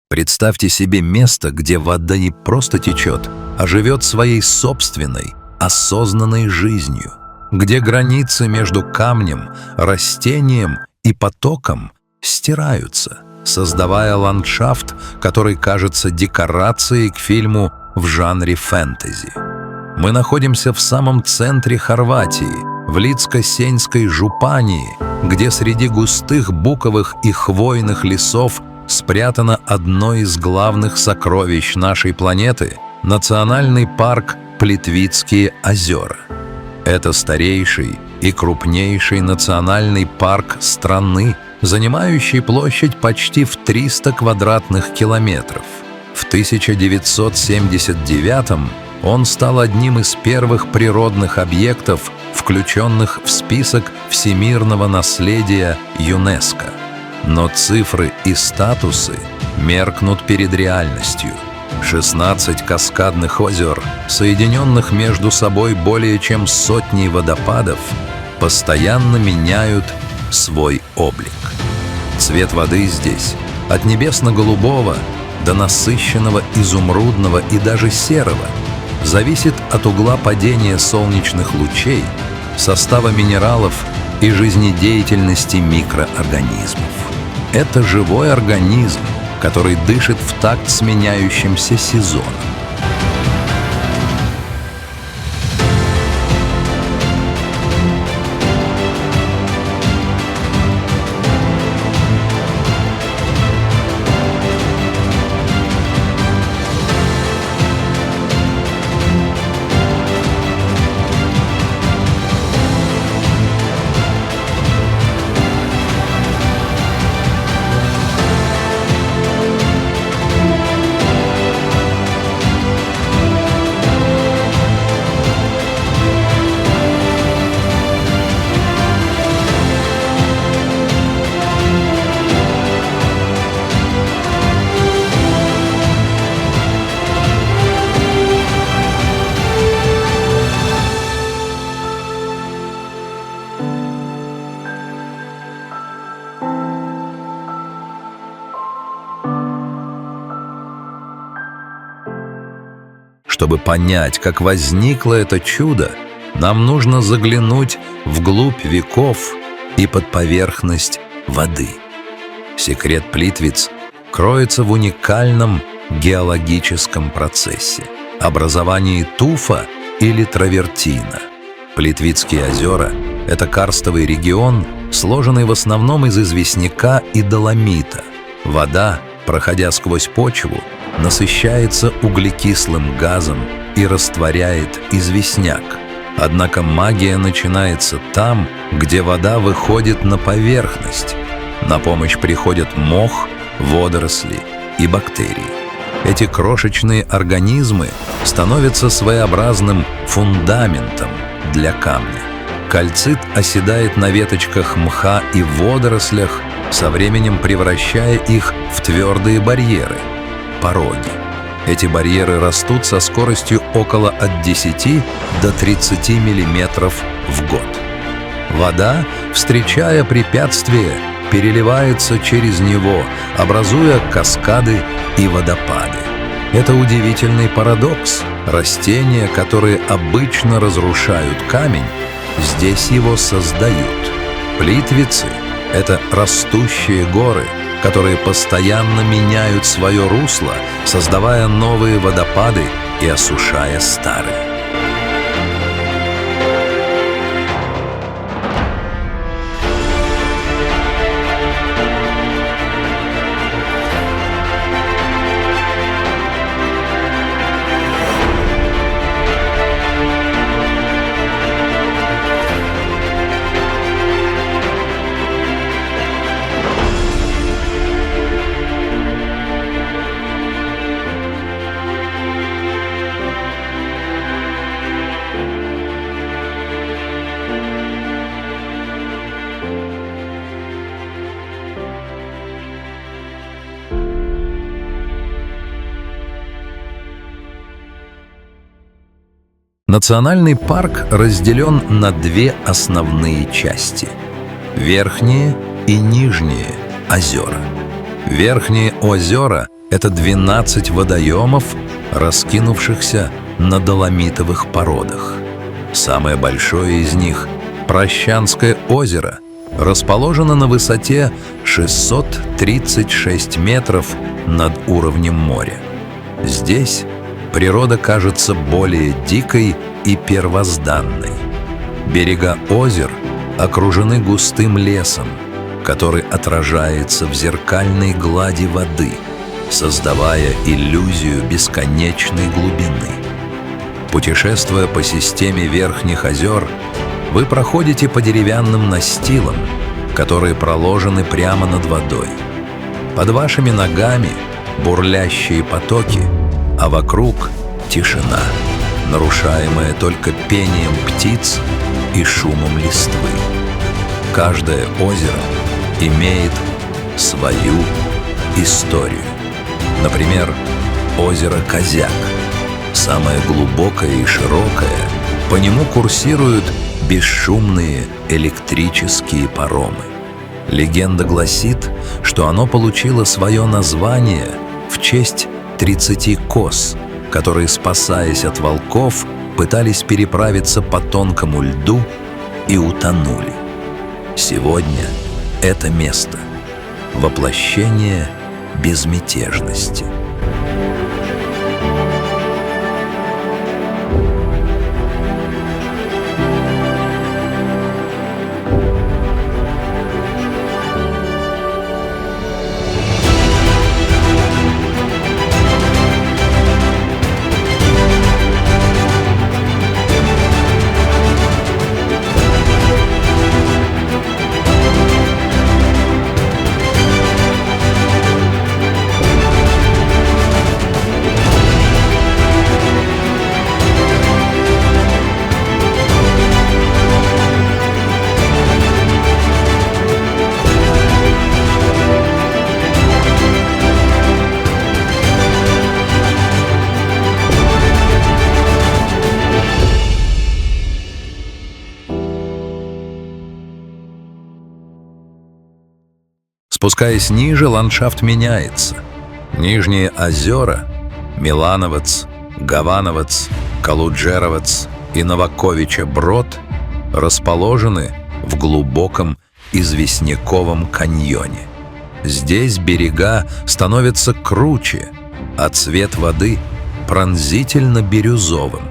Представьте себе место, где вода не просто течет, а живет своей собственной, осознанной жизнью, где границы между камнем, растением и потоком стираются, создавая ландшафт, который кажется декорацией к фильму в жанре фэнтези. Мы находимся в самом центре Хорватии, в Лицко-Сеньской Жупании, где среди густых буковых и хвойных лесов спрятано одно из главных сокровищ нашей планеты – национальный парк Плитвицкие озера. Это старейший и крупнейший национальный парк страны, занимающий площадь почти в 300 квадратных километров. В 1979-м он стал одним из первых природных объектов, включенных в список всемирного наследия ЮНЕСКО. Но цифры и статусы меркнут перед реальностью. 16 каскадных озер, соединенных между собой более чем сотней водопадов, постоянно меняют свой облик. Цвет воды здесь от небесно-голубого до насыщенного изумрудного и даже серого зависит от угла падения солнечных лучей, состава минералов и жизнедеятельности микроорганизмов. Это живой организм, который дышит в такт с меняющимся сезоном. Чтобы понять, как возникло это чудо, нам нужно заглянуть вглубь веков и под поверхность воды. Секрет Плитвиц кроется в уникальном геологическом процессе – образовании туфа или травертина. Плитвицкие озера – это карстовый регион, сложенный в основном из известняка и доломита. Вода, проходя сквозь почву, насыщается углекислым газом и растворяет известняк. Однако магия начинается там, где вода выходит на поверхность. На помощь приходят мох, водоросли и бактерии. Эти крошечные организмы становятся своеобразным фундаментом для камня. Кальцит оседает на веточках мха и водорослях, со временем превращая их в твердые барьеры – пороги. Эти барьеры растут со скоростью около от 10 до 30 мм в год. Вода, встречая препятствие, переливается через него, образуя каскады и водопады. Это удивительный парадокс. Растения, которые обычно разрушают камень, здесь его создают. Плитвицы — это растущие горы, которые постоянно меняют свое русло, создавая новые водопады и осушая старые. Национальный парк разделен на две основные части – верхние и нижние озера. Верхние озера Это 12 водоемов, раскинувшихся на доломитовых породах. Самое большое из них – Прощанское озеро, расположено на высоте 636 метров над уровнем моря. Здесь природа кажется более дикой и первозданной. Берега озер окружены густым лесом, который отражается в зеркальной глади воды, создавая иллюзию бесконечной глубины. Путешествуя по системе Верхних озер, вы проходите по деревянным настилам, которые проложены прямо над водой. Под вашими ногами бурлящие потоки, а вокруг тишина, нарушаемая только пением птиц и шумом листвы. Каждое озеро имеет свою историю. Например, озеро Козяк, самое глубокое и широкое, по нему курсируют бесшумные электрические паромы. Легенда гласит, что оно получило свое название в честь 30 коз, которые, спасаясь от волков, пытались переправиться по тонкому льду и утонули. Сегодня это место — воплощение безмятежности. Спускаясь ниже, ландшафт меняется. Нижние озера — Милановец, Гавановец, Калуджеровец и Новаковича-Брод — расположены в глубоком известняковом каньоне. Здесь берега становятся круче, а цвет воды пронзительно-бирюзовым.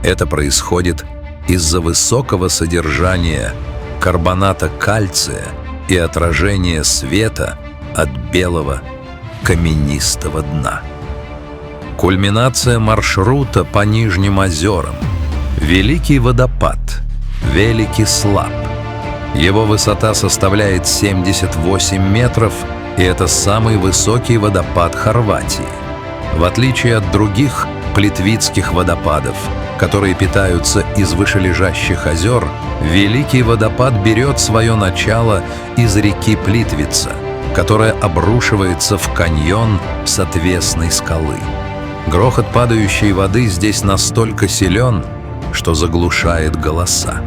Это происходит из-за высокого содержания карбоната кальция и отражение света от белого каменистого дна. Кульминация маршрута по Нижним озерам — Великий водопад Велики Слап. Его высота составляет 78 метров, и это самый высокий водопад Хорватии. В отличие от других плитвицких водопадов, которые питаются из вышележащих озер, Великий водопад берет свое начало из реки Плитвица, которая обрушивается в каньон с отвесной скалы. Грохот падающей воды здесь настолько силен, что заглушает голоса.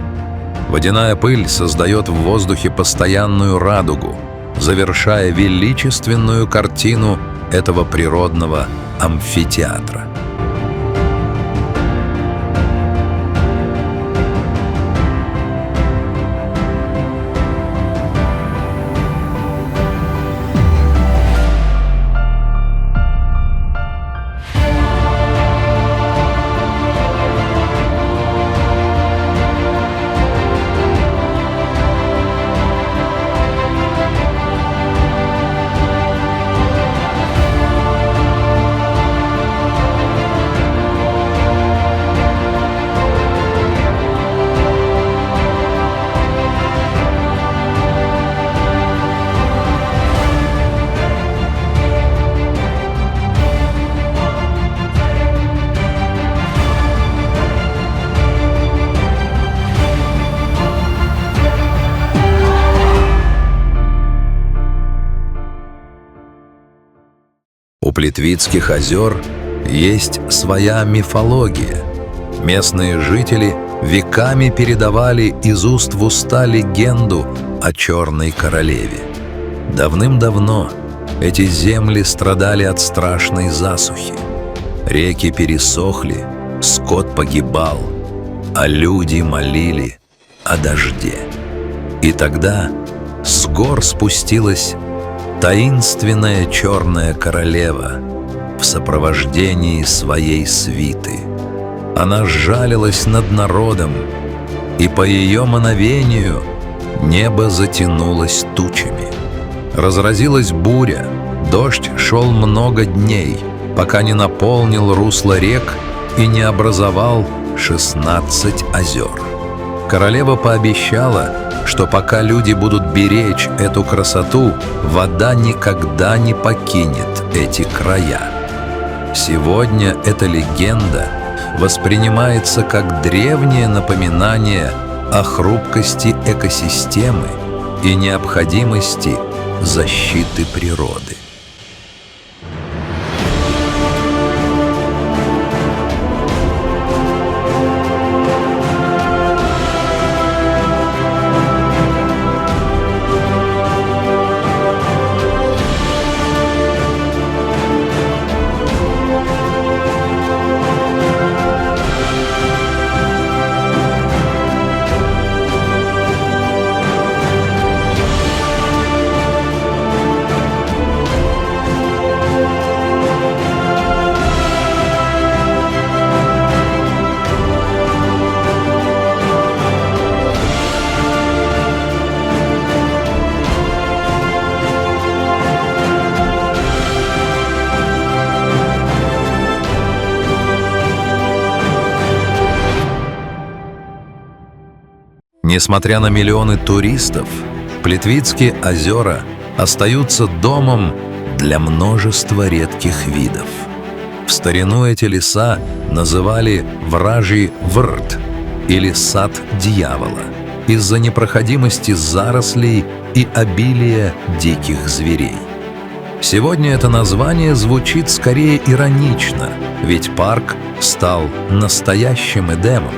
Водяная пыль создает в воздухе постоянную радугу, завершая величественную картину этого природного амфитеатра. У Плитвицких озер есть своя мифология. Местные жители веками передавали из уст в уста легенду о Черной королеве. Давным-давно Эти земли страдали от страшной засухи. Реки пересохли, скот погибал, а люди молили о дожде. И тогда с гор спустилась таинственная черная королева в сопровождении своей свиты. Она сжалилась над народом, и по ее мановению небо затянулось тучами. Разразилась буря, дождь шел много дней, пока не наполнил русло рек и не образовал 16 озер. Королева пообещала, что пока люди будут беречь эту красоту, вода никогда не покинет эти края. Сегодня эта легенда воспринимается как древнее напоминание о хрупкости экосистемы и необходимости защиты природы. Несмотря на миллионы туристов, Плитвицкие озера остаются домом для множества редких видов. В старину эти леса называли «вражий врт» или «сад дьявола» из-за непроходимости зарослей и обилия диких зверей. Сегодня это название звучит скорее иронично, ведь парк стал настоящим Эдемом.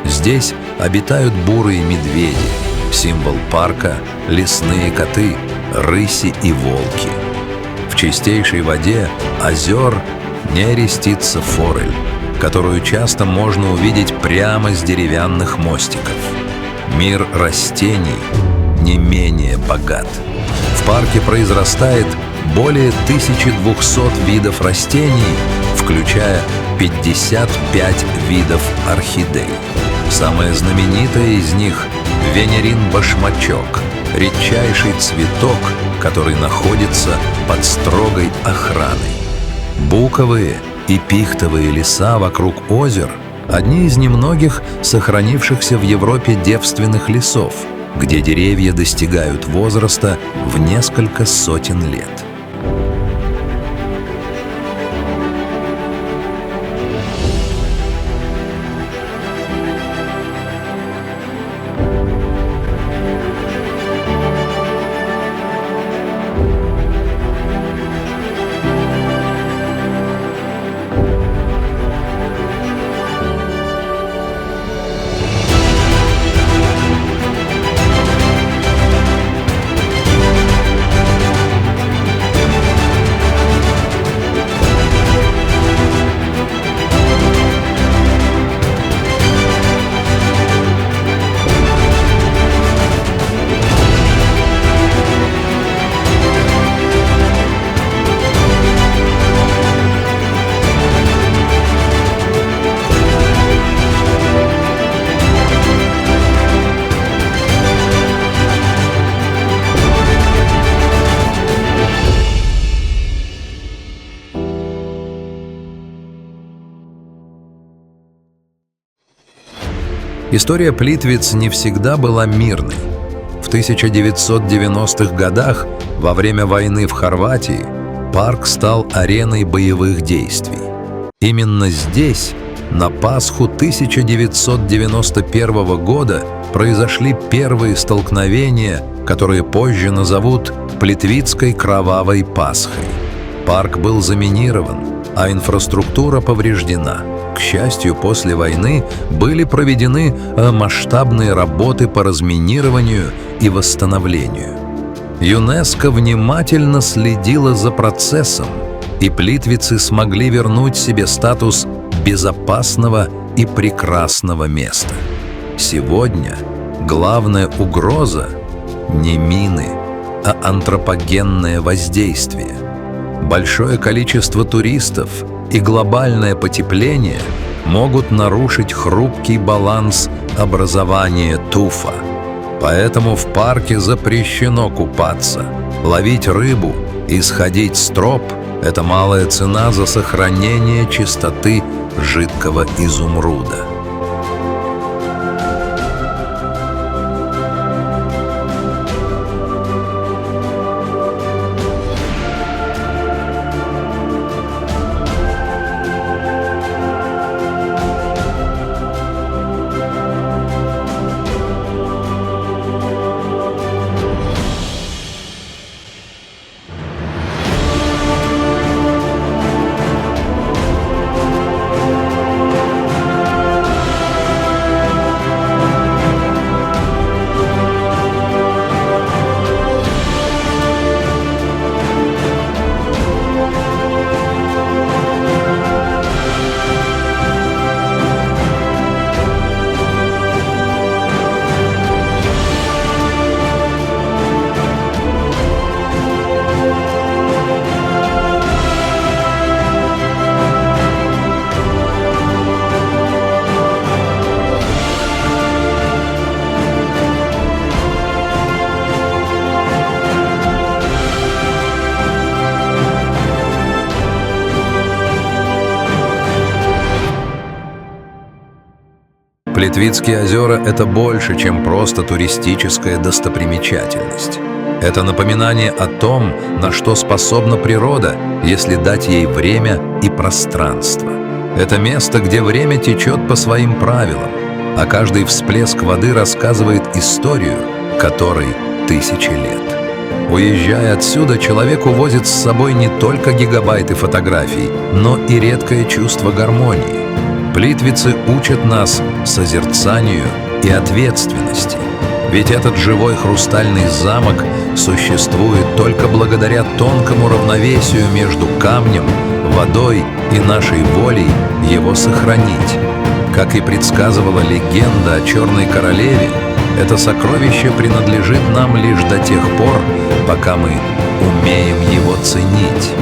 Здесь обитают бурые медведи, символ парка — лесные коты, рыси и волки. В чистейшей воде озер нерестится форель, которую часто можно увидеть прямо с деревянных мостиков. Мир растений не менее богат. В парке произрастает более 1200 видов растений, включая 55 видов орхидей. Самая знаменитая из них — венерин-башмачок, редчайший цветок, который находится под строгой охраной. Буковые и пихтовые леса вокруг озер — одни из немногих сохранившихся в Европе девственных лесов, где деревья достигают возраста в несколько сотен лет. История Плитвиц не всегда была мирной. В 1990-х годах, во время войны в Хорватии, парк стал ареной боевых действий. Именно здесь, на Пасху 1991 года, произошли первые столкновения, которые позже назовут Плитвицкой кровавой Пасхой. Парк был заминирован, а инфраструктура повреждена. К счастью, после войны были проведены масштабные работы по разминированию и восстановлению. ЮНЕСКО внимательно следила за процессом, и плитвицы смогли вернуть себе статус безопасного и прекрасного места. Сегодня главная угроза не мины, а антропогенное воздействие. Большое количество туристов и глобальное потепление могут нарушить хрупкий баланс образования туфа. Поэтому в парке запрещено купаться, ловить рыбу и сходить с троп – это малая цена за сохранение чистоты жидкого изумруда. Плитвицкие озера – это больше, чем просто туристическая достопримечательность. Это напоминание о том, на что способна природа, если дать ей время и пространство. Это место, где время течет по своим правилам, а каждый всплеск воды рассказывает историю, которой тысячи лет. Уезжая отсюда, человек увозит с собой не только гигабайты фотографий, но и редкое чувство гармонии. Плитвицы учат нас созерцанию и ответственности. Ведь этот живой хрустальный замок существует только благодаря тонкому равновесию между камнем, водой и нашей волей его сохранить. Как и предсказывала легенда о Черной Королеве, это сокровище принадлежит нам лишь до тех пор, пока мы умеем его ценить.